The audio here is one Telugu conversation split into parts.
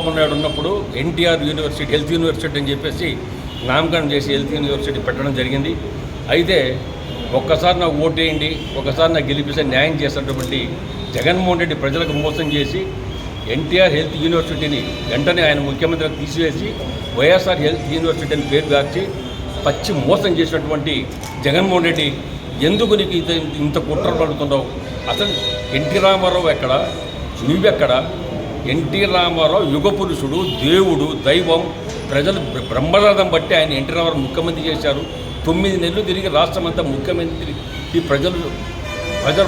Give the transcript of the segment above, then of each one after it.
చంద్రబాబు నాయుడు ఉన్నప్పుడు ఎన్టీఆర్ యూనివర్సిటీ హెల్త్ యూనివర్సిటీ అని చెప్పేసి నామకరణం చేసి హెల్త్ యూనివర్సిటీ పెట్టడం జరిగింది. అయితే ఒక్కసారి నాకు ఓటేయండి, ఒకసారి నాకు గెలిపిస్తే న్యాయం చేసినటువంటి జగన్మోహన్ రెడ్డి ప్రజలకు మోసం చేసి ఎన్టీఆర్ హెల్త్ యూనివర్సిటీని వెంటనే ఆయన ముఖ్యమంత్రిగా తీసివేసి వైఎస్ఆర్ హెల్త్ యూనివర్సిటీ అని పేరు మార్చి పచ్చి మోసం చేసినటువంటి జగన్మోహన్ రెడ్డి ఎందుకు నీకు ఇంత కుట్ర పడుతున్నావు? అసలు ఎన్టీ రామారావు ఎక్కడ, నువ్వెక్కడ? ఎన్టీ రామారావు యుగ పురుషుడు, దేవుడు, దైవం. ప్రజలు బ్రహ్మరథం బట్టి ఆయన ఎన్టీ రామారావు ముఖ్యమంత్రి చేశారు. 9 నెలలు తిరిగి రాష్ట్రం అంతా ముఖ్యమంత్రి. ఈ ప్రజలు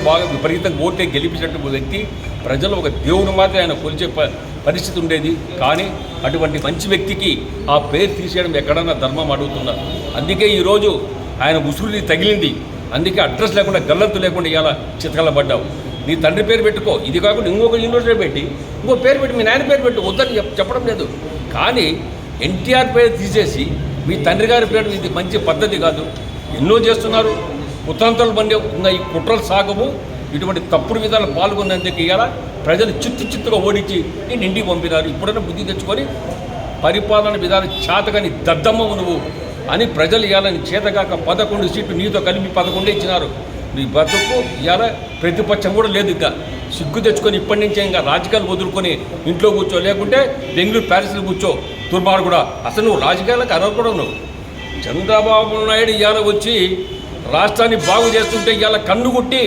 బాగా విపరీతంగా ఓటే గెలిపించినటువంటి వ్యక్తి. ప్రజలు ఒక దేవుని మాత్రం ఆయన కొలిచే పరిస్థితి ఉండేది. కానీ అటువంటి మంచి వ్యక్తికి ఆ పేరు తీసేయడం ఎక్కడన్నా ధర్మం అడుగుతున్నారు. అందుకే ఈరోజు ఆయన ఉసురుని తగిలింది. అందుకే అడ్రస్ లేకుండా, గల్లంతు లేకుండా ఇలా చితకలబడ్డావు. నీ తండ్రి పేరు పెట్టుకో, ఇది కాకుండా ఇంకొక యూనివర్సిటీ పెట్టి ఇంకో పేరు పెట్టి మీ నాయన పేరు పెట్టి వద్దని చెప్పడం లేదు. కానీ ఎన్టీఆర్ పేరు తీసేసి మీ తండ్రి గారి పేరు ఇది మంచి పద్ధతి కాదు. ఎన్నో చేస్తున్నారు, కుతంత్రాలు బండి ఉన్న ఈ కుట్రలు సాగవు. ఇటువంటి తప్పుడు విధాలు పాల్గొన్నందుకు ఇవాళ ప్రజలు చిత్తుగా ఓడించి నేను ఇంటికి పంపినారు. ఇప్పుడైనా బుద్ధి తెచ్చుకొని పరిపాలన విధానం చేతగాని దద్దమ్మవు నువ్వు అని ప్రజలు ఇవాళ చేతగాక 11 సీట్లు నీతో కలిపి 11 ఇచ్చినారు. నీ బతుకు ఇవాళ ప్రతిపక్షం కూడా లేదు. ఇంకా సిగ్గు తెచ్చుకొని ఇప్పటి నుంచే ఇంకా రాజకీయాలు వదులుకొని ఇంట్లో కూర్చో, లేకుంటే బెంగళూరు ప్యారిస్లో కూర్చో. దుర్మార్గుడు కూడా అసలు నువ్వు రాజకీయాలకు అర్హుడు. నువ్వు చంద్రబాబు నాయుడు ఇవాళ వచ్చి రాష్ట్రాన్ని బాగు చేస్తుంటే ఇవాళ కన్ను కొట్టి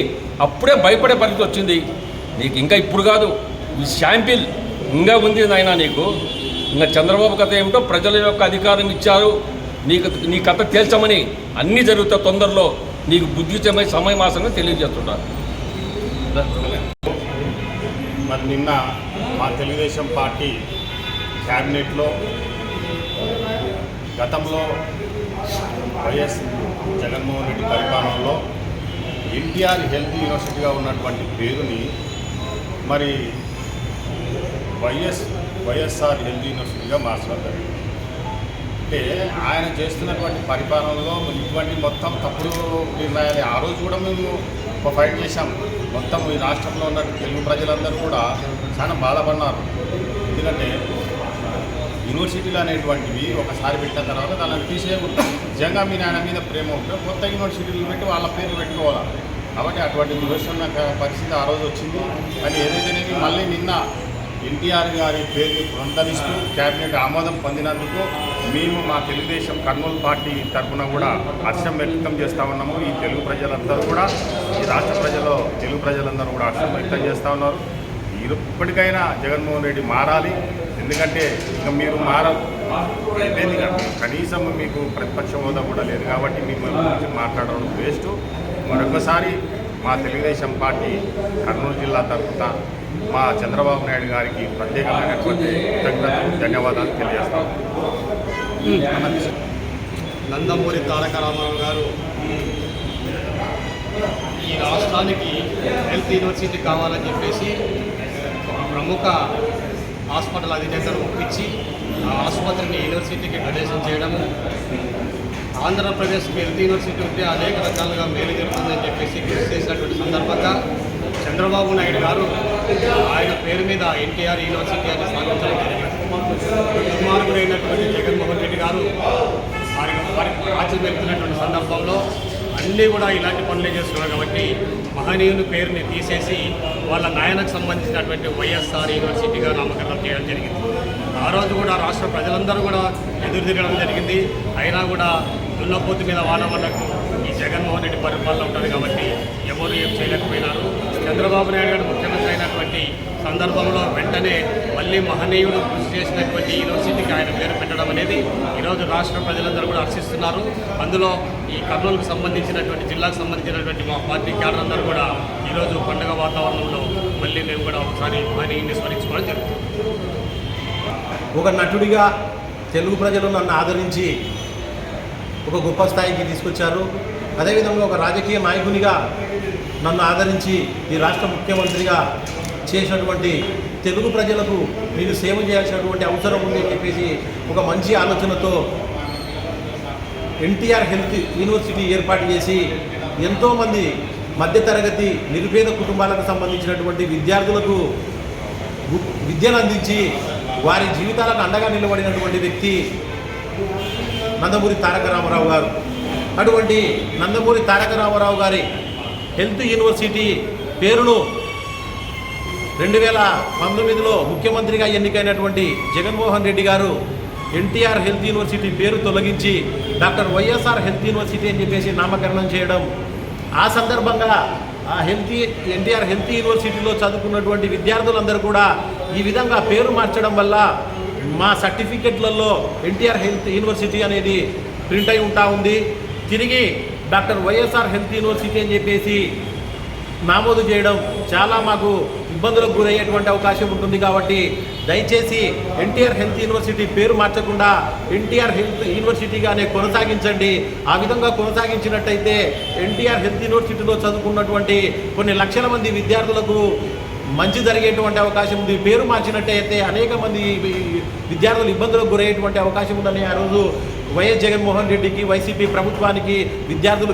అప్పుడే భయపడే పరిస్థితి వచ్చింది నీకు. ఇంకా ఇప్పుడు కాదు, ఈ శాంపిల్ ఇంకా ఉంది నాయన నీకు. ఇంకా చంద్రబాబు కథ ఏమిటో ప్రజల యొక్క అధికారం ఇచ్చారు, నీ కథ తేల్చమని. అన్నీ జరుగుతాయి తొందరలో. నీకు బుద్ధిచమై సమయమాసంగా తెలియజేస్తున్నారు. మరి నిన్న మా తెలుగుదేశం పార్టీ క్యాబినెట్లో గతంలో వైఎస్ జగన్మోహన్ రెడ్డి పరిపాలనలో ఎన్టీఆర్ హెల్త్ యూనివర్సిటీగా ఉన్నటువంటి పేరుని మరి వైఎస్ఆర్ హెల్త్ యూనివర్సిటీగా మార్చడం జరిగింది. అంటే ఆయన చేస్తున్నటువంటి పరిపాలనలో ఇటువంటి మొత్తం తప్పుడు నిర్ణయాలు. ఆ రోజు కూడా మేము ఒక ఫైట్ చేశాం. మొత్తం ఈ రాష్ట్రంలో ఉన్న తెలుగు ప్రజలందరూ కూడా చాలా బాధపడినారు. ఎందుకంటే యూనివర్సిటీలు అనేటువంటివి ఒకసారి పెట్టిన తర్వాత దాన్ని తీసేయకూడదు. నిజంగా మీ నాయన మీద ప్రేమ ఉంటే కొత్త యూనివర్సిటీలు పెట్టి వాళ్ళ పేరు పెట్టుకోవాలి. కాబట్టి అటువంటి యూనివర్సిటీ పరిస్థితి ఆ రోజు వచ్చింది. కానీ ఏదైతేనేమి మళ్ళీ నిన్న ఎన్టీఆర్ గారి పేరుని పునరుద్ధరిస్తూ క్యాబినెట్ ఆమోదం పొందినందుకు మేము మా తెలుగుదేశం కర్నూలు పార్టీ తరఫున కూడా హర్షం వ్యక్తం చేస్తూ ఉన్నాము. ఈ తెలుగు ప్రజలందరూ కూడా, ఈ రాష్ట్ర ప్రజలు తెలుగు ప్రజలందరూ కూడా హర్షం వ్యక్తం చేస్తూ ఉన్నారు. ఇప్పటికైనా జగన్మోహన్ రెడ్డి మారాలి. ఎందుకంటే ఇక మీరు లేదు కదా, కనీసం మీకు ప్రతిపక్ష హోదా కూడా లేదు. కాబట్టి మీ గురించి మాట్లాడడం వేస్ట్. మరొకసారి మా తెలుగుదేశం పార్టీ కర్నూలు జిల్లా తరఫున మా చంద్రబాబు నాయుడు గారికి ప్రత్యేకమైనటువంటి కృతజ్ఞతలు, ధన్యవాదాలు తెలియజేస్తాం. నందమూరి తారక రామారావు గారు ఈ రాష్ట్రానికి హెల్త్ యూనివర్సిటీ కావాలని చెప్పేసి ఒక ప్రముఖ హాస్పిటల్ అధినేతను ఒప్పించి ఆ ఆసుపత్రిని యూనివర్సిటీకి డొనేషన్ చేయడము, ఆంధ్రప్రదేశ్కి హెల్త్ యూనివర్సిటీ ఉంటే అనేక రకాలుగా మేలు జరుగుతుందని చెప్పేసి కృషి చేసినటువంటి సందర్భంగా చంద్రబాబు నాయుడు గారు ఆయన పేరు మీద ఎన్టీఆర్ యూనివర్సిటీ అని స్థాపించడం జరిగింది. దుర్మార్గుడైనటువంటి జగన్మోహన్ రెడ్డి గారు వారికి రాజ్యం వెళ్తున్నటువంటి సందర్భంలో అన్నీ కూడా ఇలాంటి పనులే చేస్తున్నారు. కాబట్టి మహనీయుని పేరుని తీసేసి వాళ్ళ నాయనకు సంబంధించినటువంటి వైఎస్ఆర్ యూనివర్సిటీగా నామకరణం చేయడం జరిగింది. ఆ రోజు కూడా రాష్ట్ర ప్రజలందరూ కూడా ఎదురు తిరగడం జరిగింది. అయినా కూడా దున్నపోతు మీద వానవన్నకు ఈ జగన్మోహన్ రెడ్డి పరిపాలన ఉంటుంది కాబట్టి ఎవరు ఏం చేయలేకపోయినారు. చంద్రబాబు నాయుడు గారు ముఖ్యమంత్రి అయినటువంటి సందర్భంలో వెంటనే మళ్ళీ మహనీయుడు కృషి చేసినటువంటి యూనివర్సిటీకి ఆయన పేరు పెట్టడం అనేది ఈరోజు రాష్ట్ర ప్రజలందరూ కూడా హర్షిస్తున్నారు. అందులో ఈ కర్నూలుకు సంబంధించినటువంటి జిల్లాకు సంబంధించినటువంటి మా పార్టీ క్యాడర్ అందరూ కూడా ఈరోజు పండుగ వాతావరణంలో మళ్ళీ మేము కూడా ఒకసారి మహనీయుడిని స్మరించుకోవడం జరుగుతుంది. ఒక నటుడిగా తెలుగు ప్రజలు నన్ను ఆదరించి ఒక గొప్ప స్థాయికి తీసుకొచ్చారు. అదేవిధంగా ఒక రాజకీయ నాయకునిగా నన్ను ఆదరించి ఈ రాష్ట్ర ముఖ్యమంత్రిగా చేసినటువంటి తెలుగు ప్రజలకు నేను సేవ చేయాల్సినటువంటి అవసరం ఉంది అని చెప్పేసి ఒక మంచి ఆలోచనతో ఎన్టీఆర్ హెల్త్ యూనివర్సిటీ ఏర్పాటు చేసి ఎంతోమంది మధ్యతరగతి నిరుపేద కుటుంబాలకు సంబంధించినటువంటి విద్యార్థులకు విద్యను అందించి వారి జీవితాలకు అండగా నిలబడినటువంటి వ్యక్తి నందమూరి తారక రామారావు గారు. అటువంటి నందమూరి తారక రామారావు గారి హెల్త్ యూనివర్సిటీ పేరును 2019లో ముఖ్యమంత్రిగా ఎన్నికైనటువంటి జగన్మోహన్ రెడ్డి గారు ఎన్టీఆర్ హెల్త్ యూనివర్సిటీ పేరు తొలగించి డాక్టర్ వైఎస్ఆర్ హెల్త్ యూనివర్సిటీ అని చెప్పేసి నామకరణం చేయడం, ఆ సందర్భంగా ఆ ఎన్టీఆర్ హెల్త్ యూనివర్సిటీలో చదువుకున్నటువంటి విద్యార్థులందరూ కూడా ఈ విధంగా పేరు మార్చడం వల్ల మా సర్టిఫికెట్లలో ఎన్టీఆర్ హెల్త్ యూనివర్సిటీ అనేది ప్రింట్ అయి ఉంటా ఉంది. తిరిగి డాక్టర్ వైఎస్ఆర్ హెల్త్ యూనివర్సిటీ అని చెప్పేసి నమోదు చేయడం చాలా మాకు ఇబ్బందులకు గురయ్యేటువంటి అవకాశం ఉంటుంది. కాబట్టి దయచేసి ఎన్టీఆర్ హెల్త్ యూనివర్సిటీ పేరు మార్చకుండా ఎన్టీఆర్ హెల్త్ యూనివర్సిటీగానే కొనసాగించండి. ఆ విధంగా కొనసాగించినట్టయితే ఎన్టీఆర్ హెల్త్ యూనివర్సిటీలో చదువుకున్నటువంటి కొన్ని లక్షల మంది విద్యార్థులకు మంచి జరిగేటువంటి అవకాశం ఉంది. పేరు మార్చినట్టయితే అనేక మంది విద్యార్థులు ఇబ్బందులకు గురయ్యేటువంటి అవకాశం ఉందని ఆ రోజు వైఎస్ జగన్మోహన్ రెడ్డికి, వైసీపీ ప్రభుత్వానికి విద్యార్థులు